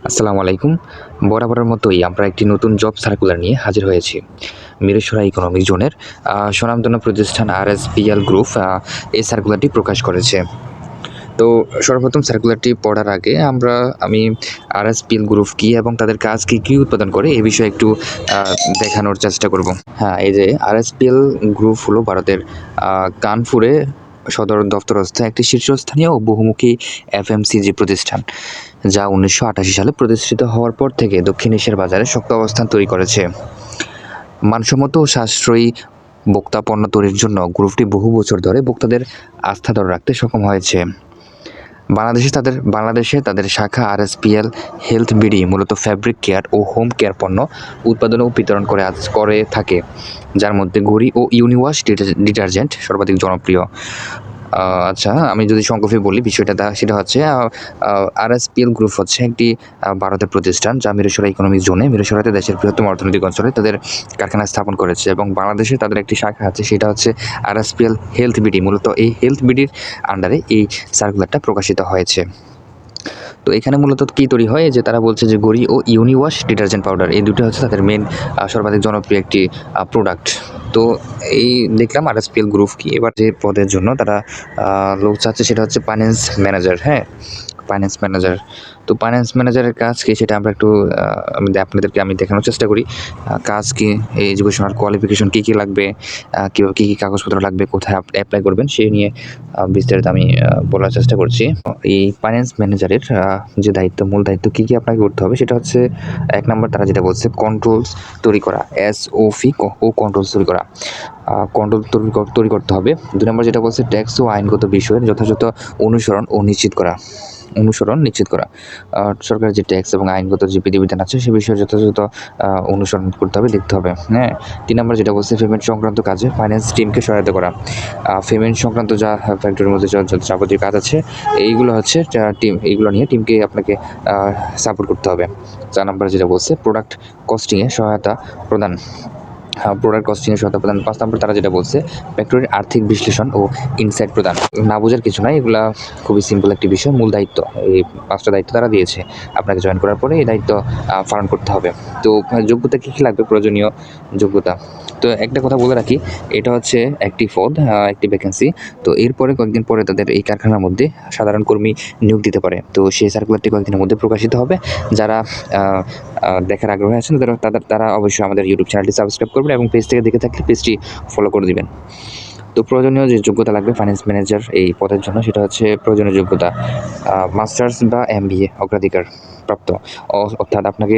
আসসালামু আলাইকুম। বরাবরের মতোই আমরা একটি নতুন জব সার্কুলার নিয়ে হাজির হয়েছি। মিরসরাই ইকোনমিক জোনের স্বনামধন্য প্রতিষ্ঠান আরএসপিএল গ্রুপ এই সার্কুলারটি প্রকাশ করেছে। তো সর্বপ্রথম সার্কুলারটি পড়ার আগে আমি আরএসপিএল গ্রুপ কী এবং তাদের কাজ কী উৎপাদন করে এ বিষয়ে একটু দেখানোর চেষ্টা করব। হ্যাঁ, এই যে আরএসপিএল গ্রুপ হলো ভারতের কানপুরে সদর দপ্তরস্থ একটি শীর্ষস্থানীয় ও বহুমুখী এফএমসিজি প্রতিষ্ঠান, যা ১৯৮৮ সালে প্রতিষ্ঠিত হওয়ার পর থেকে দক্ষিণ এশিয়ার বাজারে শক্ত অবস্থান তৈরি করেছে। মানসম্মত ও সাশ্রয়ী ভোক্তা পণ্য তৈরির জন্য গ্রুপটি বহু বছর ধরে ভোক্তাদের আস্থা ধরে রাখতে সক্ষম হয়েছে। বাংলাদেশে তাদের শাখা আরএসপিএল হেলথ বিডি মূলত ফ্যাব্রিক কেয়ার ও হোম কেয়ার পণ্য উৎপাদন ও বিতরণ করে থাকে, যার মধ্যে ঘড়ি ও ইউনিওয়াশ ডিটারজেন্ট সর্বাধিক জনপ্রিয়। আচ্ছা, আমি যদি সংক্ষেপে বলি বিষয়টা সেটা হচ্ছে আরএসপিএল গ্রুপ হচ্ছে একটি ভারতের প্রতিষ্ঠান, যা মিরসরাই ইকোনমিক জোনে মিরসরাইতে দেশের বৃহত্তম অর্থনৈতিক অঞ্চলে তাদের কারখানা স্থাপন করেছে এবং বাংলাদেশে তাদের একটি শাখা আছে, সেটা হচ্ছে আরএসপিএল হেলথ বিডি। মূলত এই হেলথ বিডির আন্ডারে এই সার্কুলারটা প্রকাশিত হয়েছে। তো এখানে মূলত কী তৈরি হয় যে তারা বলছে যে ঘড়ি ও ইউনিওয়াশ ডিটারজেন্ট পাউডার এই দুটো হচ্ছে তাদের মেন সর্বাধিক জনপ্রিয় একটি প্রোডাক্ট। তো এই দেখলাম আরএসপিএল গ্রুপ কি। এবার যে পদের জন্য তারা লোক চাচ্ছে সেটা হচ্ছে ফাইন্যান্স ম্যানেজার। হ্যাঁ, ফাইন্যান্স ম্যানেজার। তো ফাইন্যান্স ম্যানেজারের কাজ কি সেটা আমরা একটু আপনাদেরকে আমি দেখানোর চেষ্টা করি। কাজ কি, এই এডুকেশনাল কোয়ালিফিকেশন কী কী লাগবে, কীভাবে কী কী কাগজপত্র লাগবে, কোথায় অ্যাপ্লাই করবেন সেই নিয়ে বিস্তারিত আমি বলার চেষ্টা করছি। এই ফাইন্যান্স ম্যানেজারের যে মূল দায়িত্ব কী কী আপনাকে করতে হবে সেটা হচ্ছে, ১ নম্বর তারা যেটা বলছে কন্ট্রোলস তৈরি করা, এসওপি ও কন্ট্রোলস তৈরি করা, কন্ট্রোল তৈরি করতে হবে। ২ নম্বর যেটা বলছে ট্যাক্স ও আইনগত বিষয়ের যথাযথ অনুসরণ নিশ্চিত করা। সরকারের যে ট্যাক্স এবং আইনগত যে বিধিবিধান আছে সে বিষয়ে যথাযথ অনুসরণ করতে হবে, দেখতে হবে। হ্যাঁ, ৩ নম্বর যেটা বলছে পেমেন্ট সংক্রান্ত কাজে ফাইন্যান্স টিমকে সহায়তা করা। পেমেন্ট সংক্রান্ত যা ফ্যাক্টরির মধ্যে যত যাবতীয় কাজ আছে এইগুলো হচ্ছে এইগুলো নিয়ে টিমকে আপনাকে সাপোর্ট করতে হবে। ৪ নম্বর যেটা বলছে প্রোডাক্ট কস্টিংয়ে সহায়তা প্রদান। ৫ নম্বর তারা যেটা বলছে ফ্যাক্টরির আর্থিক বিশ্লেষণ ও ইনসাইট প্রদান। না বোঝার কিছু নাই, এগুলা খুবই সিম্পল একটি বিষয়। মূল দায়িত্ব, এই ৫টা দায়িত্ব তারা দিয়েছে, আপনাকে জয়েন করার পরে এই দায়িত্ব পালন করতে হবে। তো যোগ্যতা কী কী লাগবে, প্রয়োজনীয় যোগ্যতা। তো একটা কথা বলে রাখি, এটা হচ্ছে একটি পদ, একটি ভ্যাকেন্সি। তো এরপরে কয়েকদিন পরে তাদের এই কারখানার মধ্যে সাধারণ কর্মী নিয়োগ দিতে পারে। তো সেই সার্কুলারটি কয়েকদিনের মধ্যে প্রকাশিত হবে। যারা দেখার আগ্রহী আছেন তারা অবশ্যই আমাদের ইউটিউব চ্যানেলটি সাবস্ক্রাইব করবেন এবং পেজ থেকে দেখে থাকলে পেজটি ফলো করে দিবেন। তো প্রয়োজনীয় যে যোগ্যতা লাগবে ফাইন্যান্স ম্যানেজার এই পদের জন্য সেটা হচ্ছে প্রয়োজনীয় যোগ্যতা মাস্টার্স বা এমবিএ অগ্রাধিকার প্রাপ্ত, অর্থাৎ আপনাকে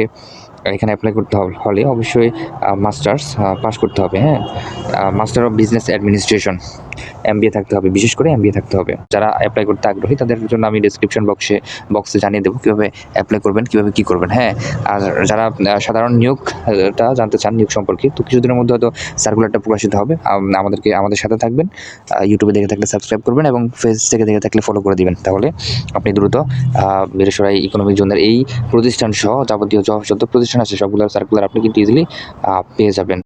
এখানে অ্যাপ্লাই করতে হলে অবশ্যই মাস্টার্স পাস করতে হবে। হ্যাঁ, master of business administration MBA থাকতে হবে, বিশেষ করে এমবিএ থাকতে হবে। যারা অ্যাপ্লাই করতে আগ্রহী তাদের জন্য আমি ডেসক্রিপশন বক্সে জানিয়ে দেবো কীভাবে অ্যাপ্লাই করবেন, কীভাবে কী করবেন। হ্যাঁ, আর যারা সাধারণ নিয়োগটা জানতে চান, নিয়োগ সম্পর্কে, তো কিছুদিনের মধ্যে হয়তো সার্কুলারটা প্রকাশিত হবে। আমাদের সাথে থাকবেন, ইউটিউবে দেখে থাকলে সাবস্ক্রাইব করবেন এবং ফেস থেকে দেখে থাকলে ফলো করে দিবেন। তাহলে আপনি দ্রুত মিরসরাই ইকোনমিক জোনের এই প্রতিষ্ঠান সহ যাবতীয় যত প্রতিষ্ঠান আছে সবগুলোর সার্কুলার আপনি কিন্তু ইজিলি পেয়ে যাবেন।